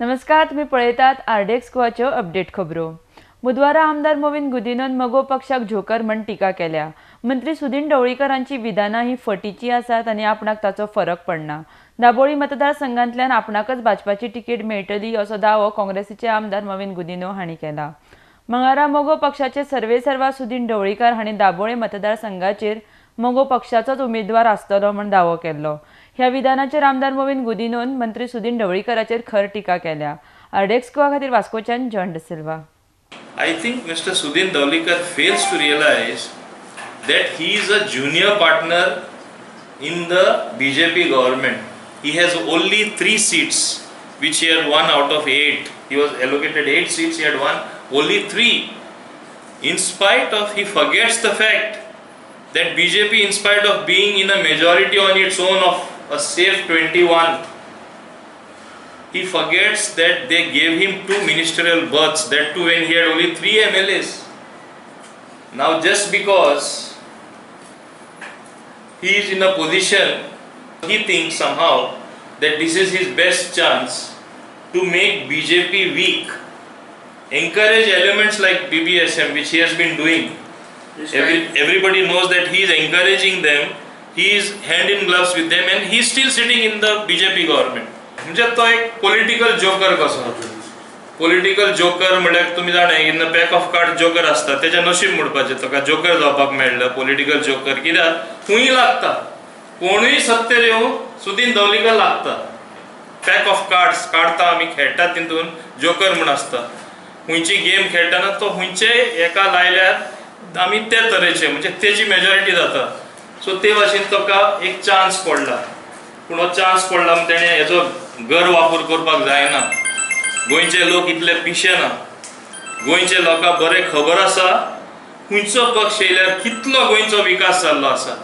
नमस्कार, तुम्ही पळयतात आरडेक्स गोवाच्यो अपडेट खबरो। बुधवारा आमदार मोविन गुदिन्होन मगो पक्षाक झोकर म्हण टिका केल्या। मंत्री सुदीन ढवळीकरांची विधानां ही फटीची आसात आनी आपणाक ताचो फरक पडना। दाबोळी मतदारसंघांतल्यान आपणाकच भाजपाची तिकेट मेळटली असो दावो काँग्रेसीचे आमदार मोविन गुदिन्हो हांणी केला। मंगळारा मगो पक्षाचे सर्वेसर्वा सुदीन ढवळीकर हांणी दाबोळे मतदारसंघाचेर मगो पक्षाचोच उमेदवार आसतलो म्हण दावो केलो। ह्या विधानाचेर आमदार मोविन गुदिन्होन मंत्री सुदीन ढवळीकराचेर खर टिका केल्या। आरडेक्स गोवा खातीर वास्कोच्यान John D'Silva. I think Mr. Sudin Dhawlikar fails to realize that he is a junior partner in the BJP government. He has only 3 seats, which he had won out of 8. He was allocated 8 seats, he had won only 3. In spite of, he forgets the fact that BJP, in spite of being in a majority on its own of a safe 21, he forgets that they gave him 2 ministerial berths, that too when he had only 3 MLAs. Now just because he is in a position, he thinks somehow that this is his best chance to make BJP weak, encourage elements like BBSM, which he has been doing. Everybody knows that he is encouraging them, he is hand in gloves with them, and he is still sitting in the BJP government. म्हणजे तो एक political joker कसो। Political joker म्हळ्यार तुम्ही जाणा in pack of card joker असता त्याच्या नशीब म्हणपाचे तुका जोकर जावपाक मेळ्ळा पॉलिटिकल जोकर कित्याक खूंय लागता कोणूय सत्तेर येवं सुदीन ढवळीकर लागता। पॅक ऑफ कार्ड्स काढता आमी खेळटात तितून जोकर म्हण आसता खंयची गेम खेळटाना तो खंयचे एका लायल्यार आमी त्या तरेचे म्हणजे तेची मेजॉरिटी जाता। सो ते भाशेन तुका एक चान्स पडला पूण हो चान्स पडला म्हणून तेणें हेजो गैरवापर करपाक जायना। गोंयचे लोक इतले पिशे ना, गोंयचे लोकांक बरें खबर आसा खंयचो पक्ष येयल्यार कितलो गोंयचो विकास जाल्लो आसा।